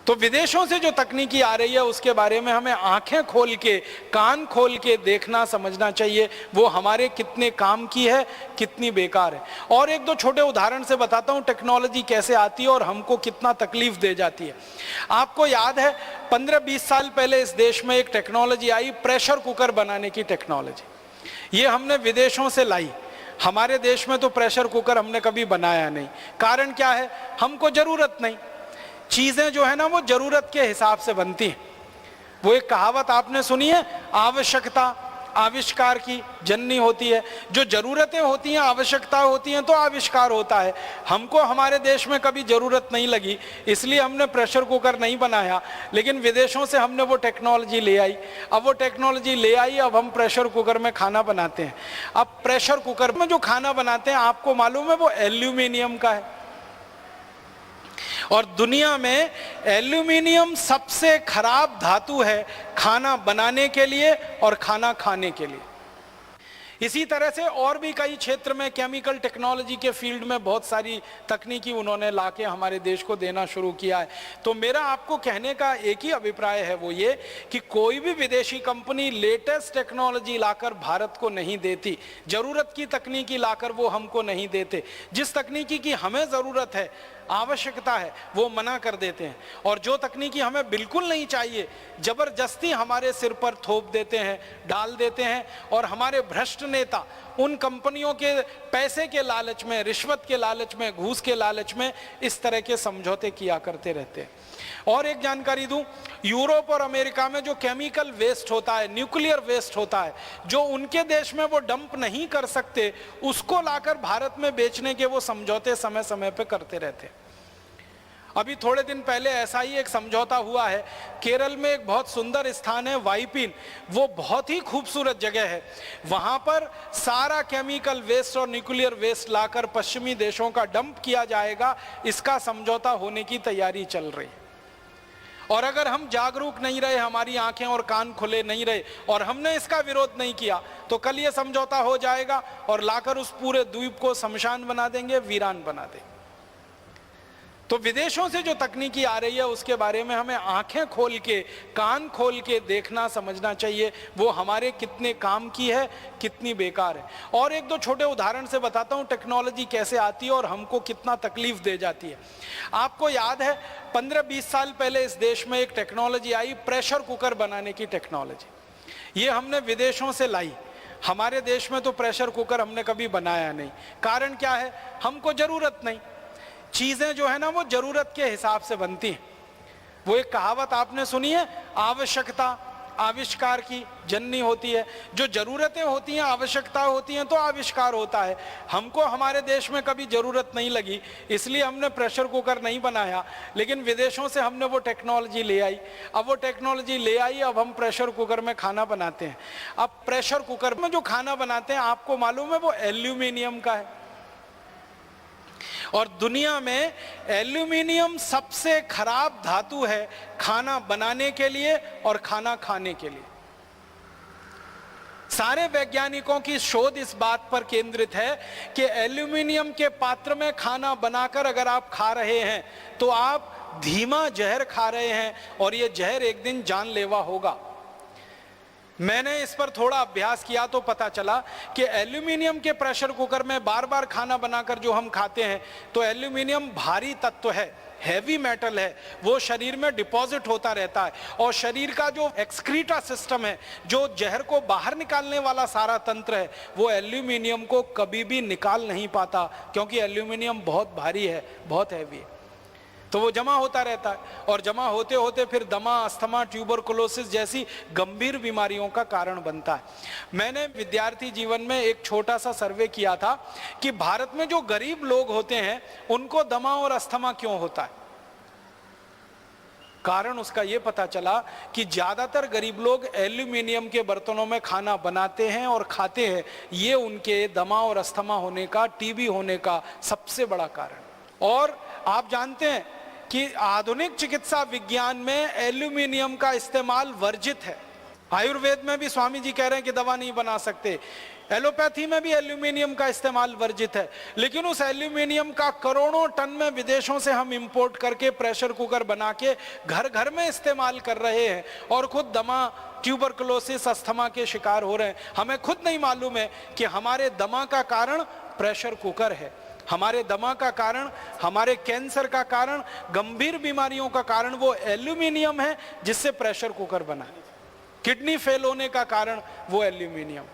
तो विदेशों से जो तकनीकी आ रही है उसके बारे में हमें आंखें खोल के, कान खोल के देखना समझना चाहिए, वो हमारे कितने काम की है, कितनी बेकार है। और एक दो छोटे उदाहरण से बताता हूं टेक्नोलॉजी कैसे आती है और हमको कितना तकलीफ दे जाती है। आपको याद है 15-20 साल पहले इस देश में एक टेक्नोलॉजी आई, प्रेशर कुकर बनाने की टेक्नोलॉजी। ये हमने विदेशों से लाई। हमारे देश में तो प्रेशर कुकर हमने कभी बनाया नहीं। कारण क्या है? हमको जरूरत नहीं। चीजें जो है ना वो जरूरत के हिसाब से बनती हैं। वो एक कहावत आपने सुनी है, आवश्यकता आविष्कार की जननी होती है। जो जरूरतें होती हैं, आवश्यकता होती हैं, तो आविष्कार होता है। हमको हमारे देश में कभी जरूरत नहीं लगी, इसलिए हमने प्रेशर कुकर नहीं बनाया, लेकिन विदेशों से हमने वो टेक्नोलॉजी ले आई। अब वो टेक्नोलॉजी ले आई, अब हम प्रेशर कुकर में खाना बनाते हैं। अब प्रेशर कुकर में जो खाना बनाते हैं, आपको मालूम है वो एल्यूमिनियम का है। और दुनिया में एल्यूमिनियम सबसे खराब धातु है खाना बनाने के लिए और खाना खाने के लिए। इसी तरह से और भी कई क्षेत्र में केमिकल टेक्नोलॉजी के फील्ड में बहुत सारी तकनीकी उन्होंने लाके हमारे देश को देना शुरू किया है। तो मेरा आपको कहने का एक ही अभिप्राय है, वो ये कि कोई भी विदेशी कंपनी लेटेस्ट टेक्नोलॉजी लाकर भारत को नहीं देती, जरूरत की तकनीकी लाकर वो हमको नहीं देते। जिस तकनीकी की हमें जरूरत है, आवश्यकता है, वो मना कर देते हैं। और जो तकनीकी हमें बिल्कुल नहीं चाहिए, जबरदस्ती हमारे सिर पर थोप देते हैं, डाल देते हैं। और हमारे भ्रष्ट नेता उन कंपनियों के पैसे के लालच में, रिश्वत के लालच में, घूस के लालच में इस तरह के समझौते किया करते रहते हैं। और एक जानकारी दूं, यूरोप और अमेरिका में जो केमिकल वेस्ट होता है, न्यूक्लियर वेस्ट होता है, जो उनके देश में वो डंप नहीं कर सकते, उसको लाकर भारत में बेचने के वो समझौते समय समय पे करते रहते हैं। अभी थोड़े दिन पहले ऐसा ही एक समझौता हुआ है। केरल में एक बहुत सुंदर स्थान है वाइपिन, वो बहुत ही खूबसूरत जगह है। वहां पर सारा केमिकल वेस्ट और न्यूक्लियर वेस्ट लाकर पश्चिमी देशों का डंप किया जाएगा, इसका समझौता होने की तैयारी चल रही है। और अगर हम जागरूक नहीं रहे, हमारी आंखें और कान खुले नहीं रहे और हमने इसका विरोध नहीं किया, तो कल ये समझौता हो जाएगा और लाकर उस पूरे द्वीप को शमशान बना देंगे, वीरान बना देंगे। तो विदेशों से जो तकनीकी आ रही है उसके बारे में हमें आंखें खोल के, कान खोल के देखना समझना चाहिए, वो हमारे कितने काम की है, कितनी बेकार है। और एक दो छोटे उदाहरण से बताता हूं टेक्नोलॉजी कैसे आती है और हमको कितना तकलीफ दे जाती है। आपको याद है 15-20 साल पहले इस देश में एक टेक्नोलॉजी आई, प्रेशर कुकर बनाने की टेक्नोलॉजी। ये हमने विदेशों से लाई। हमारे देश में तो प्रेशर कुकर हमने कभी बनाया नहीं। कारण क्या है? हमको जरूरत नहीं। चीजें जो है ना वो जरूरत के हिसाब से बनती हैं। वो एक कहावत आपने सुनी है, आवश्यकता आविष्कार की जननी होती है। जो जरूरतें होती हैं, आवश्यकता होती हैं, तो आविष्कार होता है। हमको हमारे देश में कभी जरूरत नहीं लगी, इसलिए हमने प्रेशर कुकर नहीं बनाया, लेकिन विदेशों से हमने वो टेक्नोलॉजी ले आई। अब वो टेक्नोलॉजी ले आई, अब हम प्रेशर कुकर में खाना बनाते हैं। अब प्रेशर कुकर में जो खाना बनाते हैं, आपको मालूम है वो एल्यूमिनियम का है। और दुनिया में एल्यूमिनियम सबसे खराब धातु है खाना बनाने के लिए और खाना खाने के लिए। सारे वैज्ञानिकों की शोध इस बात पर केंद्रित है कि एल्यूमिनियम के पात्र में खाना बनाकर अगर आप खा रहे हैं तो आप धीमा जहर खा रहे हैं और यह जहर एक दिन जानलेवा होगा। मैंने इस पर थोड़ा अभ्यास किया तो पता चला कि एल्यूमिनियम के प्रेशर कुकर में बार बार खाना बनाकर जो हम खाते हैं, तो एल्यूमिनियम भारी तत्व है, हैवी मेटल है, वो शरीर में डिपॉजिट होता रहता है। और शरीर का जो एक्सक्रीटा सिस्टम है, जो जहर को बाहर निकालने वाला सारा तंत्र है, वो एल्यूमिनियम को कभी भी निकाल नहीं पाता, क्योंकि एल्यूमिनियम बहुत भारी है, बहुत हैवी है। तो वो जमा होता रहता है और जमा होते होते फिर दमा, अस्थमा, ट्यूबरकुलोसिस जैसी गंभीर बीमारियों का कारण बनता है। मैंने विद्यार्थी जीवन में एक छोटा सा सर्वे किया था कि भारत में जो गरीब लोग होते हैं उनको दमा और अस्थमा क्यों होता है। कारण उसका ये पता चला कि ज्यादातर गरीब लोग एल्यूमिनियम के बर्तनों में खाना बनाते हैं और खाते हैं। ये उनके दमा और अस्थमा होने का, टीबी होने का सबसे बड़ा कारण। और आप जानते हैं कि आधुनिक चिकित्सा विज्ञान में एल्यूमिनियम का इस्तेमाल वर्जित है। आयुर्वेद में भी स्वामी जी कह रहे हैं कि दवा नहीं बना सकते। एलोपैथी में भी एल्यूमिनियम का इस्तेमाल वर्जित है, लेकिन उस एल्यूमिनियम का करोड़ों टन में विदेशों से हम इंपोर्ट करके प्रेशर कुकर बना के घर घर में इस्तेमाल कर रहे हैं और खुद दमा, ट्यूबरकुलोसिस, अस्थमा के शिकार हो रहे हैं। हमें खुद नहीं मालूम है कि हमारे दमा का कारण प्रेशर कुकर है, हमारे दमा का कारण, हमारे कैंसर का कारण, गंभीर बीमारियों का कारण वो एल्यूमिनियम है जिससे प्रेशर कुकर बना है। किडनी फेल होने का कारण वो एल्यूमिनियम।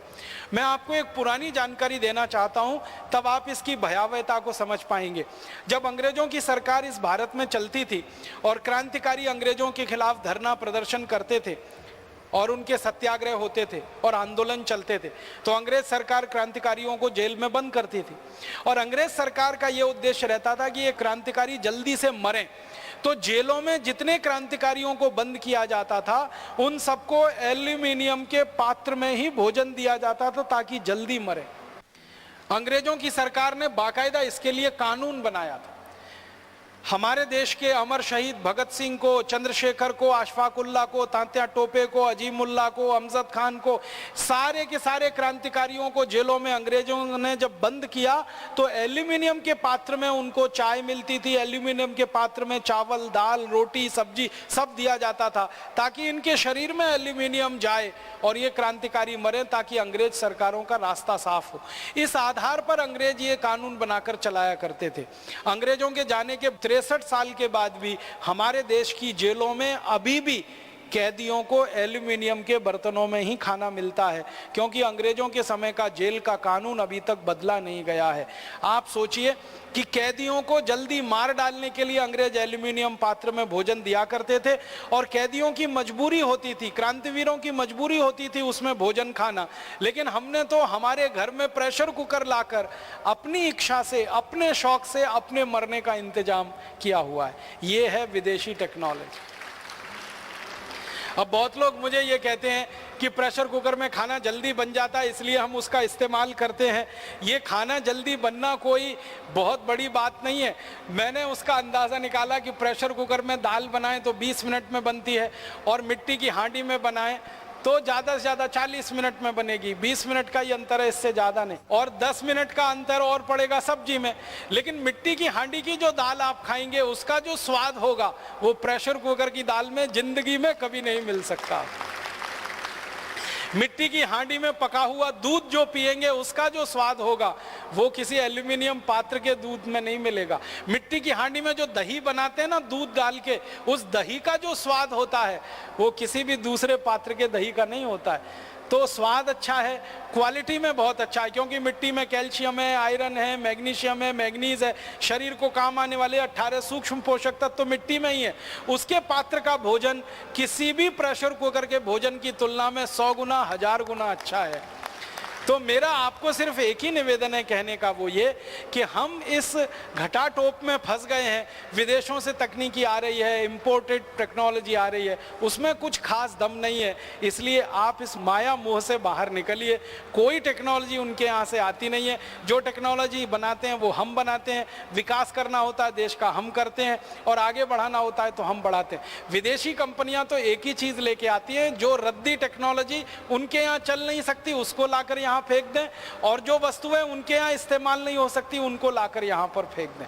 मैं आपको एक पुरानी जानकारी देना चाहता हूं, तब आप इसकी भयावहता को समझ पाएंगे। जब अंग्रेजों की सरकार इस भारत में चलती थी और क्रांतिकारी अंग्रेजों के खिलाफ धरना प्रदर्शन करते थे और उनके सत्याग्रह होते थे और आंदोलन चलते थे, तो अंग्रेज सरकार क्रांतिकारियों को जेल में बंद करती थी। और अंग्रेज सरकार का यह उद्देश्य रहता था कि ये क्रांतिकारी जल्दी से मरें। तो जेलों में जितने क्रांतिकारियों को बंद किया जाता था उन सबको एल्यूमिनियम के पात्र में ही भोजन दिया जाता था ताकि जल्दी मरे। अंग्रेजों की सरकार ने बाकायदा इसके लिए कानून बनाया था। हमारे देश के अमर शहीद भगत सिंह को, चंद्रशेखर को, अशफाकुल्ला को, तात्या टोपे को, अजीमुल्ला को, अमजद खान को, सारे के सारे क्रांतिकारियों को जेलों में अंग्रेजों ने जब बंद किया तो एल्यूमिनियम के पात्र में उनको चाय मिलती थी, एल्यूमिनियम के पात्र में चावल, दाल, रोटी, सब्जी सब दिया जाता था ताकि इनके शरीर में एल्यूमिनियम जाए और ये क्रांतिकारी मरे ताकि अंग्रेज सरकारों का रास्ता साफ हो। इस आधार पर अंग्रेज ये कानून बनाकर चलाया करते थे। अंग्रेजों के जाने के 63 साल के बाद भी हमारे देश की जेलों में अभी भी कैदियों को एल्यूमिनियम के बर्तनों में ही खाना मिलता है, क्योंकि अंग्रेजों के समय का जेल का कानून अभी तक बदला नहीं गया है। आप सोचिए कि कैदियों को जल्दी मार डालने के लिए अंग्रेज एल्यूमिनियम पात्र में भोजन दिया करते थे और कैदियों की मजबूरी होती थी, क्रांतिवीरों की मजबूरी होती थी उसमें भोजन खाना। लेकिन हमने तो हमारे घर में प्रेशर कुकर लाकर अपनी इच्छा से, अपने शौक से अपने मरने का इंतजाम किया हुआ है। ये है विदेशी टेक्नोलॉजी। अब बहुत लोग मुझे ये कहते हैं कि प्रेशर कुकर में खाना जल्दी बन जाता है इसलिए हम उसका इस्तेमाल करते हैं। ये खाना जल्दी बनना कोई बहुत बड़ी बात नहीं है। मैंने उसका अंदाज़ा निकाला कि प्रेशर कुकर में दाल बनाएं तो 20 मिनट में बनती है और मिट्टी की हांडी में बनाएं तो ज़्यादा से ज़्यादा 40 मिनट में बनेगी। 20 मिनट का ही अंतर है, इससे ज़्यादा नहीं। और 10 मिनट का अंतर और पड़ेगा सब्जी में। लेकिन मिट्टी की हांडी की जो दाल आप खाएंगे उसका जो स्वाद होगा वो प्रेशर कुकर की दाल में जिंदगी में कभी नहीं मिल सकता। मिट्टी की हांडी में पका हुआ दूध जो पिएंगे उसका जो स्वाद होगा वो किसी एल्यूमिनियम पात्र के दूध में नहीं मिलेगा। मिट्टी की हांडी में जो दही बनाते हैं ना दूध डाल के, उस दही का जो स्वाद होता है वो किसी भी दूसरे पात्र के दही का नहीं होता है। तो स्वाद अच्छा है, क्वालिटी में बहुत अच्छा है, क्योंकि मिट्टी में कैल्शियम है, आयरन है, मैग्नीशियम है, मैग्नीज है। शरीर को काम आने वाले 18 सूक्ष्म पोषक तत्व तो मिट्टी में ही है। उसके पात्र का भोजन किसी भी प्रेशर कुकर के भोजन की तुलना में 100 गुना, 1000 गुना अच्छा है। तो मेरा आपको सिर्फ एक ही निवेदन है कहने का, वो ये कि हम इस घटाटोप में फंस गए हैं। विदेशों से तकनीकी आ रही है, इंपोर्टेड टेक्नोलॉजी आ रही है, उसमें कुछ खास दम नहीं है। इसलिए आप इस माया मोह से बाहर निकलिए। कोई टेक्नोलॉजी उनके यहाँ से आती नहीं है। जो टेक्नोलॉजी बनाते हैं वो हम बनाते हैं। विकास करना होता है देश का हम करते हैं और आगे बढ़ाना होता है तो हम बढ़ाते हैं। विदेशी कंपनियां तो एक ही चीज़ लेके आती हैं, जो रद्दी टेक्नोलॉजी उनके यहाँ चल नहीं सकती उसको लाकर यहाँ फेंक दें, और जो वस्तुएं उनके यहाँ इस्तेमाल नहीं हो सकती उनको लाकर यहाँ पर फेंक दें।